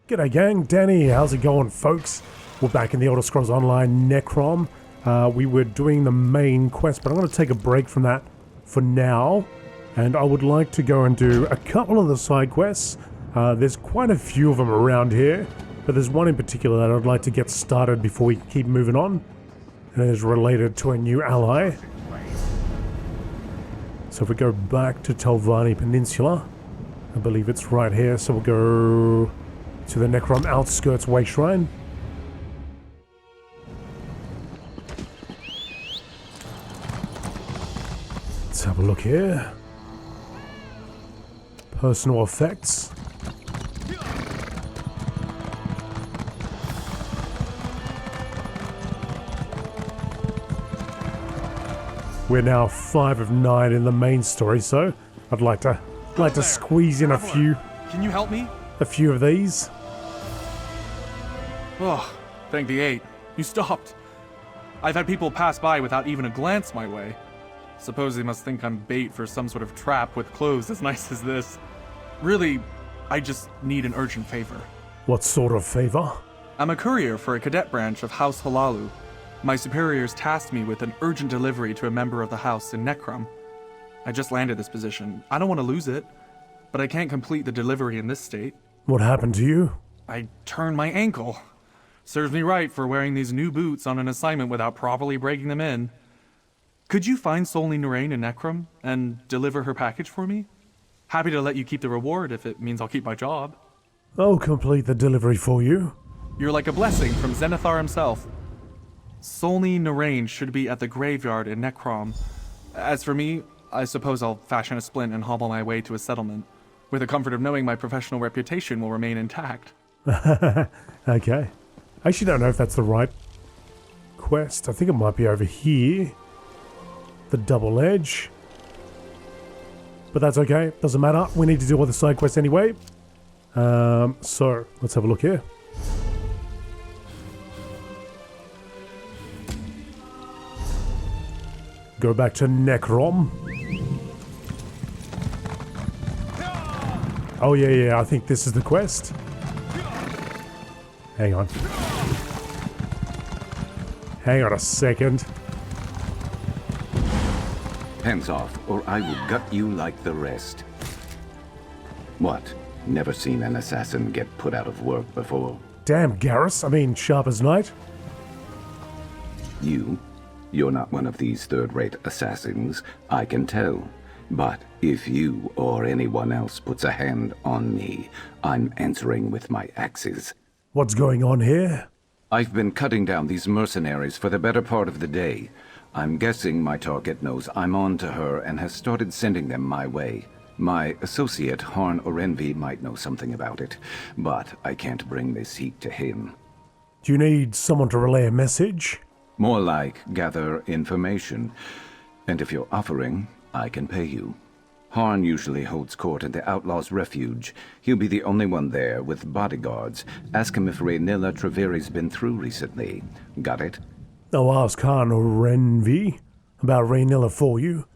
G'day gang, Danny, how's it going folks? We're back in the Elder Scrolls Online Necrom. We were doing the main quest, but I'm going to take a break from that for now. And I would like to go and do a couple of the side quests. There's quite a few of them around here, but there's one in particular that I'd like to get started before we keep moving on. And it is related to a new ally. So if we go back to Telvanni Peninsula, I believe it's right here, so we'll go to the Necrom Outskirts Way Shrine. Let's have a look here. Personal effects. We're now 5 of 9 in the main story, so I'd like to squeeze in a few. Can you help me? A few of these. Oh, thank the 8. You stopped. I've had people pass by without even a glance my way. Suppose they must think I'm bait for some sort of trap with clothes as nice as this. Really, I just need an urgent favor. What sort of favor? I'm a courier for a cadet branch of House Halalu. My superiors tasked me with an urgent delivery to a member of the house in Necrom. I just landed this position. I don't want to lose it, but I can't complete the delivery in this state. What happened to you? I turned my ankle. Serves me right for wearing these new boots on an assignment without properly breaking them in. Could you find Solny Narain in Necrom and deliver her package for me? Happy to let you keep the reward if it means I'll keep my job. I'll complete the delivery for you. You're like a blessing from Zenithar himself. Solny Narain should be at the graveyard in Necrom. As for me, I suppose I'll fashion a splint and hobble my way to a settlement, with the comfort of knowing my professional reputation will remain intact. Okay. I actually don't know if that's the right quest. I think it might be over here. The double edge. But that's okay. Doesn't matter. We need to deal with the side quest anyway. So, let's have a look here. Go back to Necrom. Oh yeah, I think this is the quest. Hang on. Hang on a second. Hands off, or I will gut you like the rest. What? Never seen an assassin get put out of work before? Damn, Garrus. I mean, sharp as night. You're not one of these third-rate assassins, I can tell. But if you or anyone else puts a hand on me, I'm answering with my axes. What's going on here? I've been cutting down these mercenaries for the better part of the day. I'm guessing my target knows I'm on to her and has started sending them my way. My associate, Harn Orenvi, might know something about it, but I can't bring this heat to him. Do you need someone to relay a message? More like gather information. And if you're offering, I can pay you. Harn usually holds court at the Outlaw's Refuge. He'll be the only one there with bodyguards. Ask him if Raynilla Treveri's been through recently. Got it? I'll ask Harn Orenvi about Raynilla for you.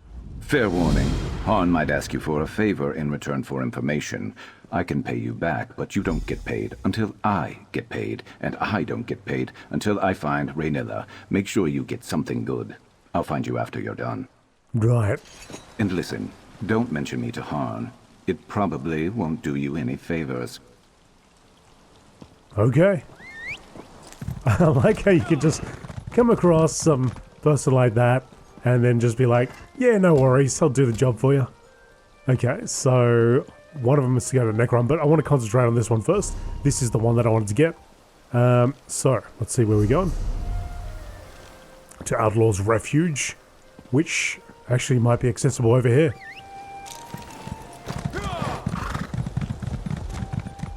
Fair warning. Harn might ask you for a favor in return for information. I can pay you back, but you don't get paid until I get paid, and I don't get paid until I find Raynilla. Make sure you get something good. I'll find you after you're done. Right. And listen, don't mention me to Harn. It probably won't do you any favors. Okay. I like how you can just come across some person like that and then just be like, yeah, no worries, I'll do the job for you. Okay, so one of them is to go to Necrom, but I want to concentrate on this one first. This is the one that I wanted to get. So, let's see where we're going. To Outlaw's Refuge, which actually might be accessible over here.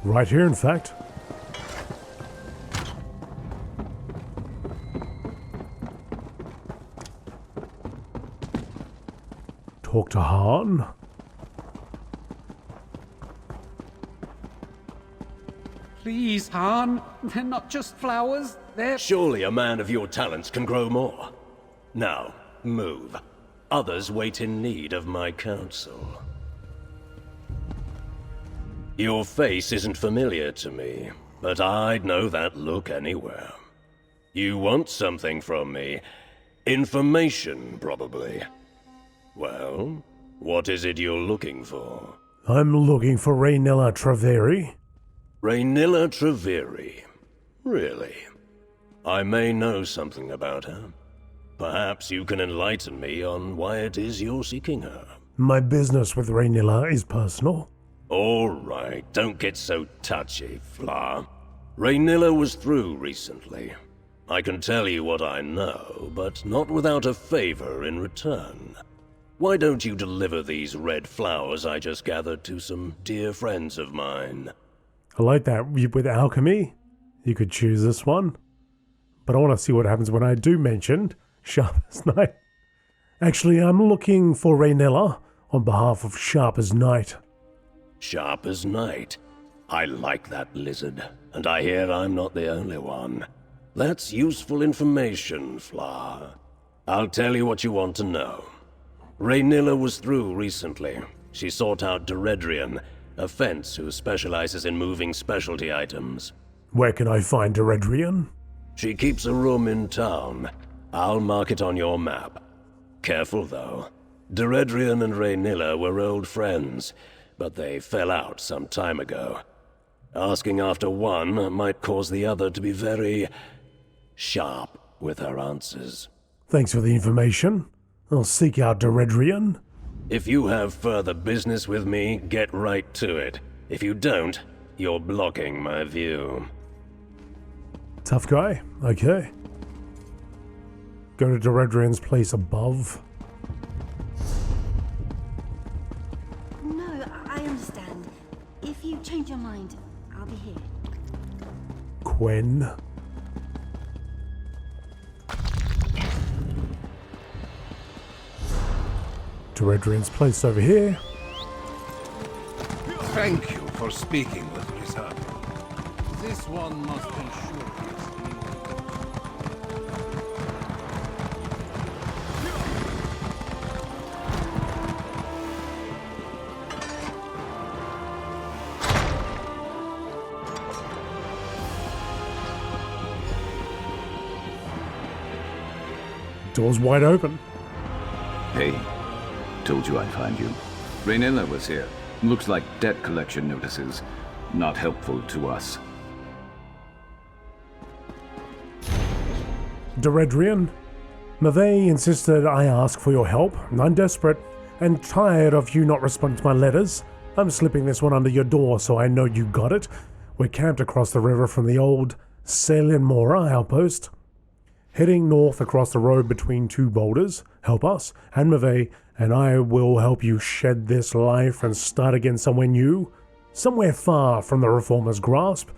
Right here, in fact. Talk to Harn. Please, Harn. They're not just flowers, they're... Surely a man of your talents can grow more. Now, move. Others wait in need of my counsel. Your face isn't familiar to me. but I'd know that look anywhere. You want something from me? Information, probably. Well, what is it you're looking for? I'm looking for Raynilla Treveri. Raynilla Treveri. Really? I may know something about her. Perhaps you can enlighten me on why it is you're seeking her. My business with Raynilla is personal. All right, don't get so touchy, Fla. Raynilla was through recently. I can tell you what I know, but not without a favor in return. Why don't you deliver these red flowers I just gathered to some dear friends of mine? I like that. With alchemy, you could choose this one. But I want to see what happens when I do mention Sharp as Night. Actually, I'm looking for Raynilla on behalf of Sharp as Night. Sharp as Night? I like that lizard, and I hear I'm not the only one. That's useful information, Fla. I'll tell you what you want to know. Raynilla was through recently. She sought out Deredrian, a fence who specializes in moving specialty items. Where can I find Deredrian? She keeps a room in town. I'll mark it on your map. Careful, though. Deredrian and Raynilla were old friends, but they fell out some time ago. Asking after one might cause the other to be very sharp with her answers. Thanks for the information. I'll seek out Deredrian. If you have further business with me, get right to it. If you don't, you're blocking my view. Tough guy. Okay. Go to Deredrian's place above. No, I understand. If you change your mind, I'll be here. Quen. Deredrian's place over here. Thank you for speaking with me, sir. This one must ensure Door's wide open. Hey, told you I'd find you. Raynilla was here. Looks like debt collection notices. Not helpful to us. Deredrian, Mavet insisted I ask for your help. I'm desperate and tired of you not responding to my letters. I'm slipping this one under your door so I know you got it. We're camped across the river from the old Salin Mora outpost. Heading north across the road between two boulders. Help us and Mavet, and I will help you shed this life and start again somewhere new. Somewhere far from the Reformer's grasp.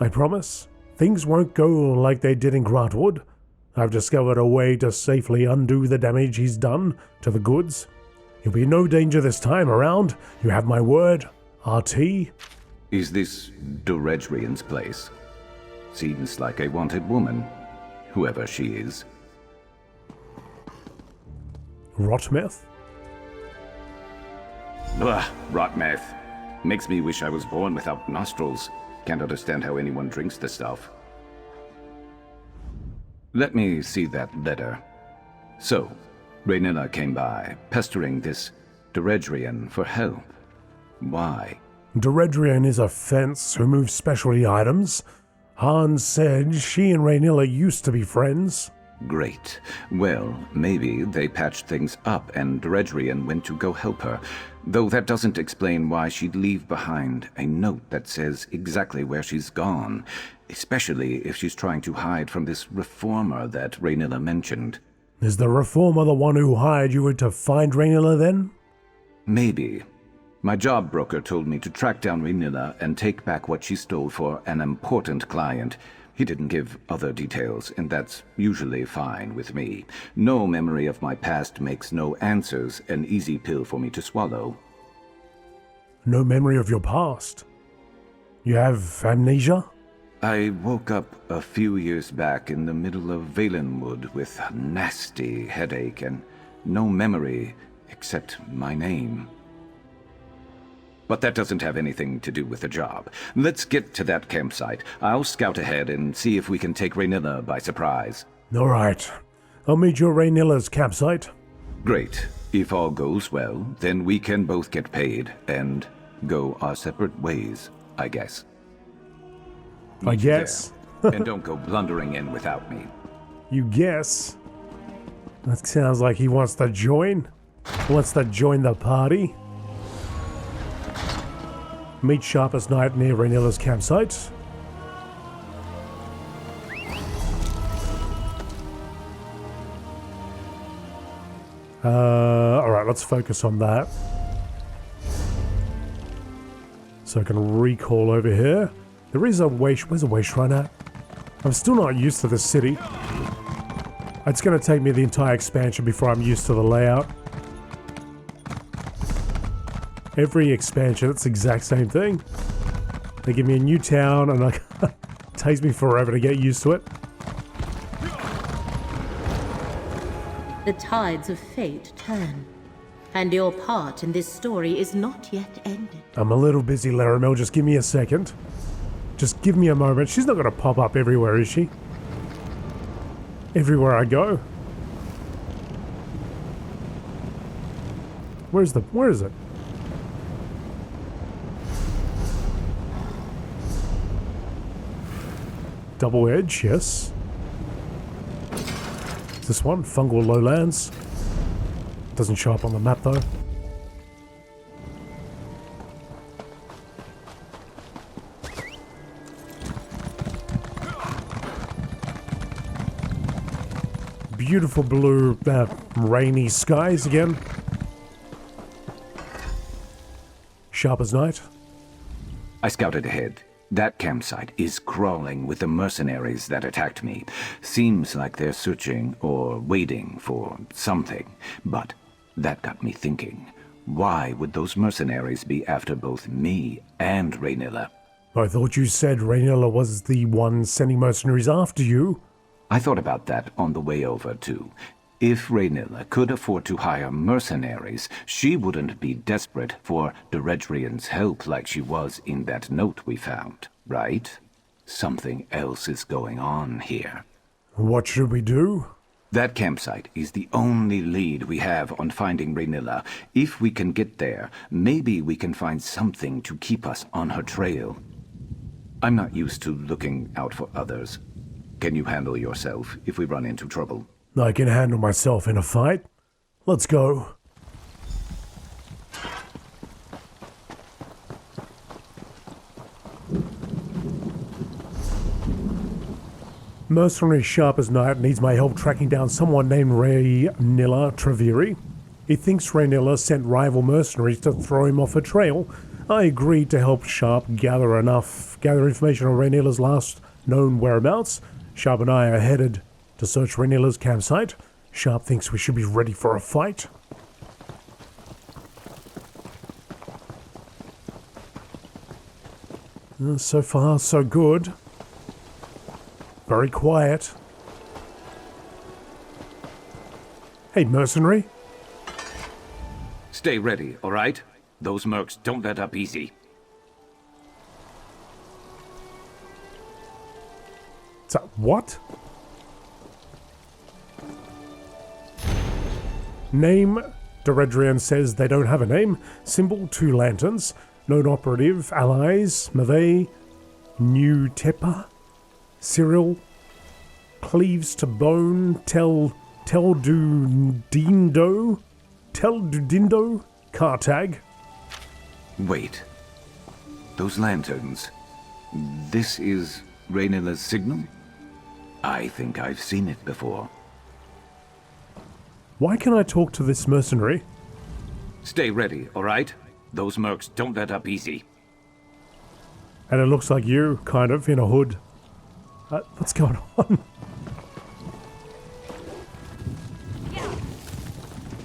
I promise. Things won't go like they did in Grantwood. I've discovered a way to safely undo the damage he's done to the goods. You'll be in no danger this time around. You have my word. RT. Is this Deredrian's place? Seems like a wanted woman. Whoever she is. Rotmeth? Ugh, rot meth. Makes me wish I was born without nostrils. Can't understand how anyone drinks the stuff. Let me see that letter. So, Raynilla came by, pestering this Deredrian for help. Why? Deredrian is a fence who moves specialty items. Hans said she and Raynilla used to be friends. Great. Well, maybe they patched things up and Deredrian went to go help her. Though that doesn't explain why she'd leave behind a note that says exactly where she's gone. Especially if she's trying to hide from this reformer that Raynilla mentioned. Is the reformer the one who hired you to find Raynilla then? Maybe. My job broker told me to track down Raynilla and take back what she stole for an important client. He didn't give other details, and that's usually fine with me. No memory of my past makes no answers an easy pill for me to swallow. No memory of your past? You have amnesia? I woke up a few years back in the middle of Valenwood with a nasty headache and no memory except my name. But that doesn't have anything to do with the job. Let's get to that campsite. I'll scout ahead and see if we can take Raynilla by surprise. All right. I'll meet you at Raynilla's campsite. Great. If all goes well, then we can both get paid and go our separate ways, I guess. I Meet you guess. there. And don't go blundering in without me. You guess? That sounds like he wants to join. Wants to join the party. Meet Sharpest Night near Raynilla's campsite. Alright, let's focus on that. So I can recall over here. There is a way. Where's a way shrine at? I'm still not used to this city. It's going to take me the entire expansion before I'm used to the layout. Every expansion, it's the exact same thing. They give me a new town and it takes me forever to get used to it. The tides of fate turn, and your part in this story is not yet ended. I'm a little busy, Laramel. Just give me a second. Just give me a moment. She's not going to pop up everywhere, is she? Everywhere I go. Where is it? Double edge, yes. This one, fungal lowlands. Doesn't show up on the map though. Beautiful blue, rainy skies again. Sharp as night. I scouted ahead. That campsite is crawling with the mercenaries that attacked me. Seems like they're searching or waiting for something. But that got me thinking. Why would those mercenaries be after both me and Raynilla? I thought you said Raynilla was the one sending mercenaries after you. I thought about that on the way over, too. If Raynilla could afford to hire mercenaries, she wouldn't be desperate for Daedrian's help like she was in that note we found, right? Something else is going on here. What should we do? That campsite is the only lead we have on finding Raynilla. If we can get there, maybe we can find something to keep us on her trail. I'm not used to looking out for others. Can you handle yourself if we run into trouble? I can handle myself in a fight. Let's go. Mercenary Sharp as Night needs my help tracking down someone named Raynilla Treviri. He thinks Raynilla sent rival mercenaries to throw him off her trail. I agreed to help Sharp gather information on Raynilla's last known whereabouts. Sharp and I are headed to search Raynilla's campsite. Sharp thinks we should be ready for a fight. So far, so good. Very quiet. Hey, mercenary. Stay ready, all right? Those mercs don't let up easy. So, what? Name, Daedrian says they don't have a name. Symbol, 2 lanterns. Known operative, allies, Mave, New Tepa, Cyril, Cleaves to Bone, Teldudindo, Cartag. Wait. Those lanterns. This is Raynilla's signal? I think I've seen it before. Why can I talk to this mercenary? Stay ready, all right? Those mercs don't let up easy. And it looks like you, kind of, in a hood. What's going on?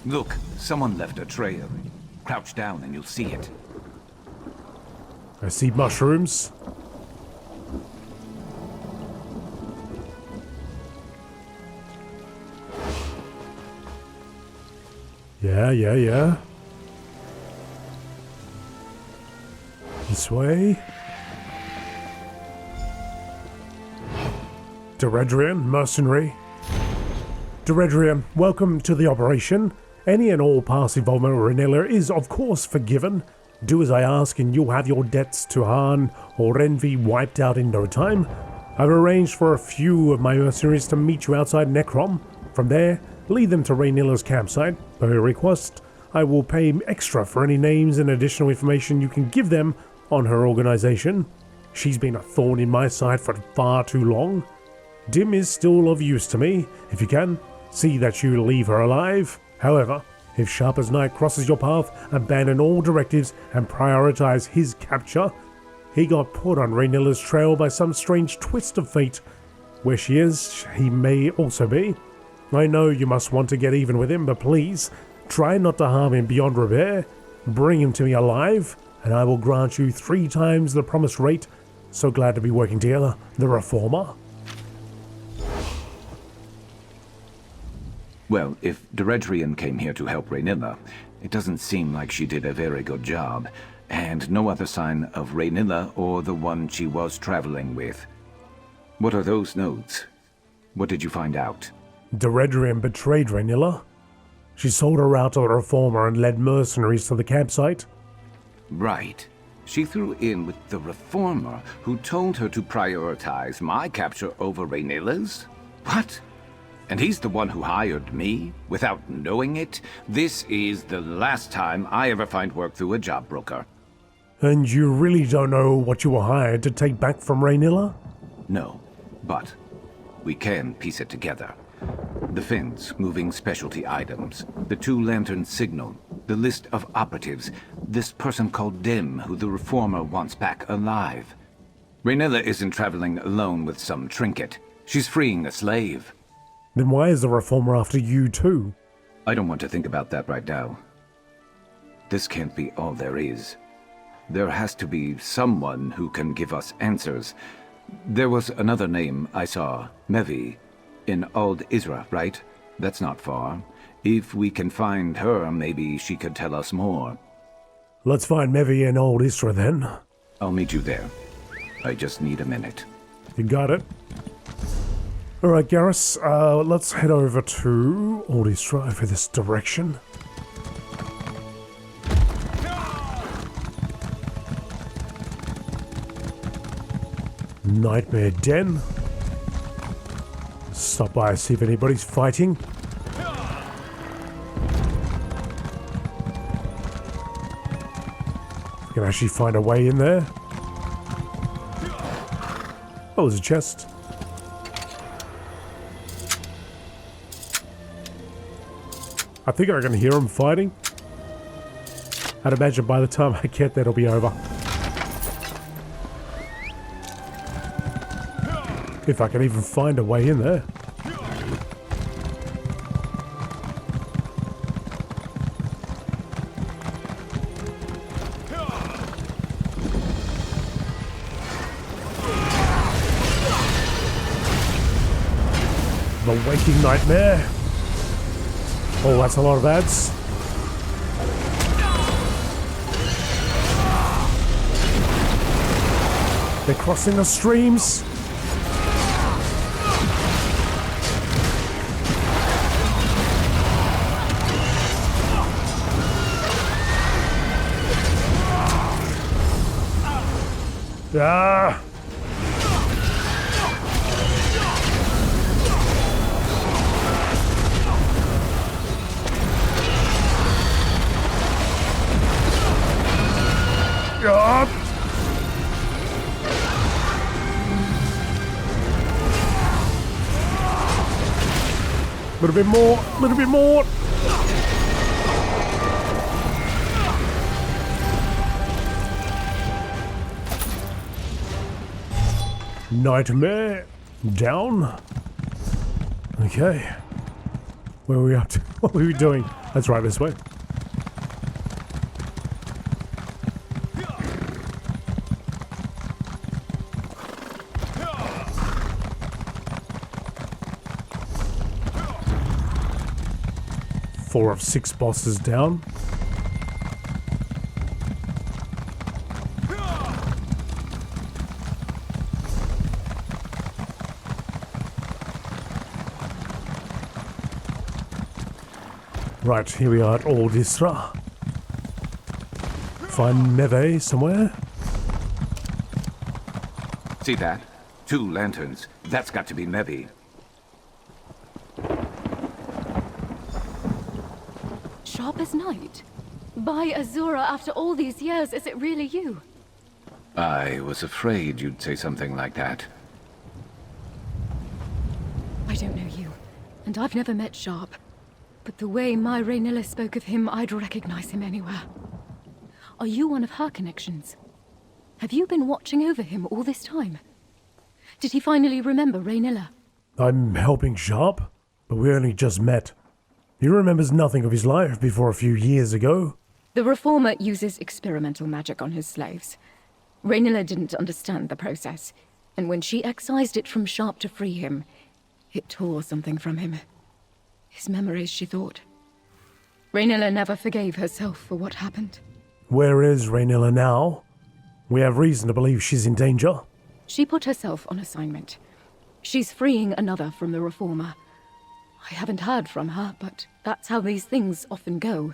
Look, someone left a trail. Crouch down and you'll see it. I see mushrooms. Yeah. This way. Daedric, mercenary. Daedric, welcome to the operation. Any and all past involvement with Renilla is of course forgiven. Do as I ask and you'll have your debts to Han or Envy wiped out in no time. I've arranged for a few of my mercenaries to meet you outside Necrom. From there, lead them to Raynilla's campsite. Per your request, I will pay extra for any names and additional information you can give them on her organization. She's been a thorn in my side for far too long. Dim is still of use to me. If you can, see that you leave her alive. However, if Sharp as Night crosses your path, abandon all directives and prioritize his capture. He got put on Raynilla's trail by some strange twist of fate. Where she is, he may also be. I know you must want to get even with him, but please, try not to harm him beyond repair. Bring him to me alive, and I will grant you 3 times the promised rate. So glad to be working together, the Reformer. Well, if Daedric came here to help Raynilla, it doesn't seem like she did a very good job, and no other sign of Raynilla or the one she was traveling with. What are those notes? What did you find out? Daedric betrayed Raynilla. She sold her out to the Reformer and led mercenaries to the campsite. Right. She threw in with the Reformer, who told her to prioritize my capture over Raynilla's? What? And he's the one who hired me, without knowing it? This is the last time I ever find work through a job broker. And you really don't know what you were hired to take back from Raynilla? No, but we can piece it together. The Finns moving specialty items, the 2 Lantern signal, the list of operatives, this person called Dim who the Reformer wants back alive. Raynilla isn't traveling alone with some trinket. She's freeing a slave. Then why is the Reformer after you too? I don't want to think about that right now. This can't be all there is. There has to be someone who can give us answers. There was another name I saw, Mevi. In Old Isra, right? That's not far. If we can find her, maybe she could tell us more. Let's find Mevi in Old Isra then. I'll meet you there. I just need a minute. You got it. Alright, Garrus, let's head over to Old Isra over this direction. Nightmare Den. Stop by and see if anybody's fighting. We can actually find a way in there. Oh, there's a chest. I think I can hear them fighting. I'd imagine by the time I get there, it'll be over. If I can even find a way in there. The Waking Nightmare. Oh, that's a lot of ads. They're crossing the streams. Ah! God! Little bit more, little bit more. Nightmare down. Okay. Where are we up to? What were we doing? That's right, this way. Four of 6 bosses down. Right, here we are at Aldistra. Find Neve somewhere. See that? 2 lanterns. That's got to be Mevi. Sharp as night? By Azura, after all these years, is it really you? I was afraid you'd say something like that. I don't know you, and I've never met Sharp. But the way my Raynilla spoke of him, I'd recognize him anywhere. Are you one of her connections? Have you been watching over him all this time? Did he finally remember Raynilla? I'm helping Sharp, but we only just met. He remembers nothing of his life before a few years ago. The Reformer uses experimental magic on his slaves. Raynilla didn't understand the process, and when she excised it from Sharp to free him, it tore something from him. His memories, she thought. Raynilla never forgave herself for what happened. Where is Raynilla now? We have reason to believe she's in danger. She put herself on assignment. She's freeing another from the Reformer. I haven't heard from her, but that's how these things often go.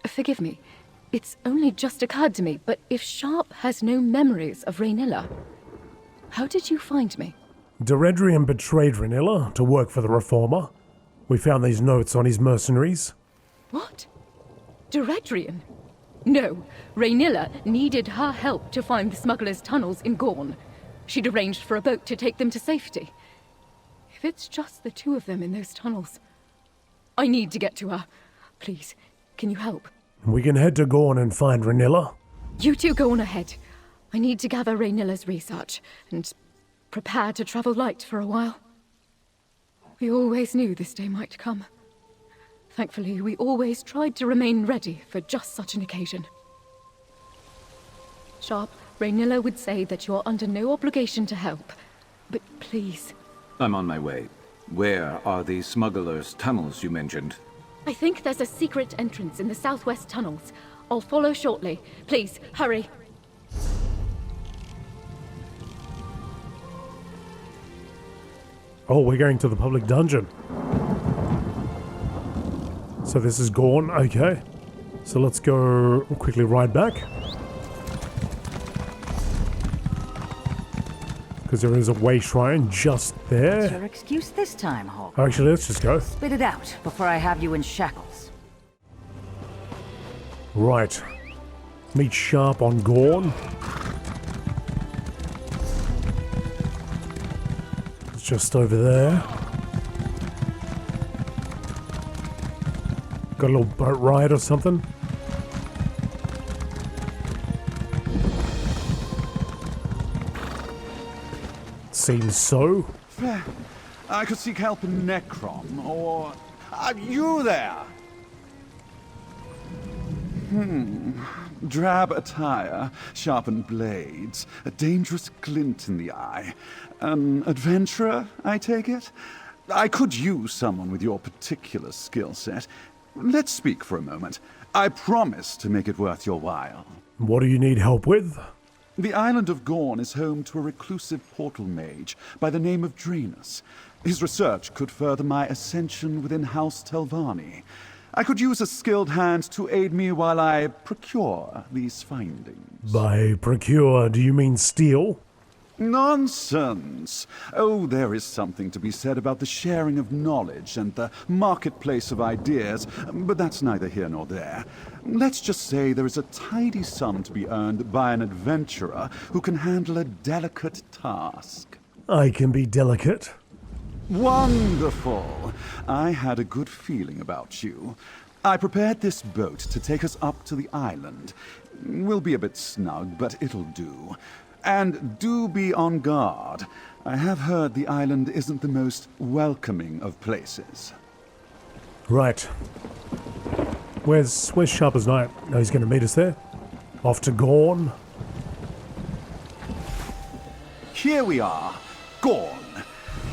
Forgive me, it's only just occurred to me, but if Sharp has no memories of Raynilla, how did you find me? Daedric betrayed Raynilla to work for the Reformer. We found these notes on his mercenaries. What? Daedric? No, Raynilla needed her help to find the smugglers' tunnels in Gorn. She'd arranged for a boat to take them to safety. If it's just the 2 of them in those tunnels, I need to get to her. Please, can you help? We can head to Gorn and find Raynilla. You 2 go on ahead. I need to gather Raynilla's research and prepare to travel light for a while. We always knew this day might come. Thankfully, we always tried to remain ready for just such an occasion. Sharp, Raynilla would say that you're under no obligation to help, but please. I'm on my way. Where are the smugglers' tunnels you mentioned? I think there's a secret entrance in the southwest tunnels. I'll follow shortly. Please, hurry. Oh, we're going to the public dungeon. So this is Gorn, okay. So let's go quickly ride back. Because there is a way shrine just there. What's your excuse this time, Hawk? Actually, let's just go. Spit it out before I have you in shackles. Right. Meet Sharp on Gorn. It's just over there. Got a little boat ride or something. Seems so. I could seek help in Necrom, or... Are you there? Drab attire, sharpened blades, a dangerous glint in the eye. An adventurer, I take it? I could use someone with your particular skill set. Let's speak for a moment. I promise to make it worth your while. What do you need help with? The island of Gorn is home to a reclusive portal mage by the name of Draenus. His research could further my ascension within House Telvanni. I could use a skilled hand to aid me while I procure these findings. By procure, do you mean steal? Nonsense! Oh, there is something to be said about the sharing of knowledge and the marketplace of ideas, but that's neither here nor there. Let's just say there is a tidy sum to be earned by an adventurer who can handle a delicate task. I can be delicate. Wonderful! I had a good feeling about you. I prepared this boat to take us up to the island. We'll be a bit snug, but it'll do. And do be on guard. I have heard the island isn't the most welcoming of places. Right. Where's Sharp as Night? Oh, he's going to meet us there. Off to Gorn. Here we are, Gorn.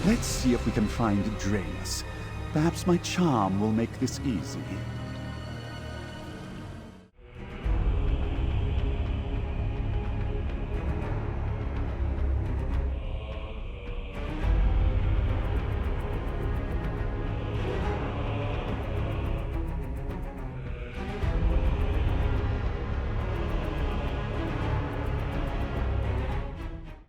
Let's see if we can find Draenus. Perhaps my charm will make this easy.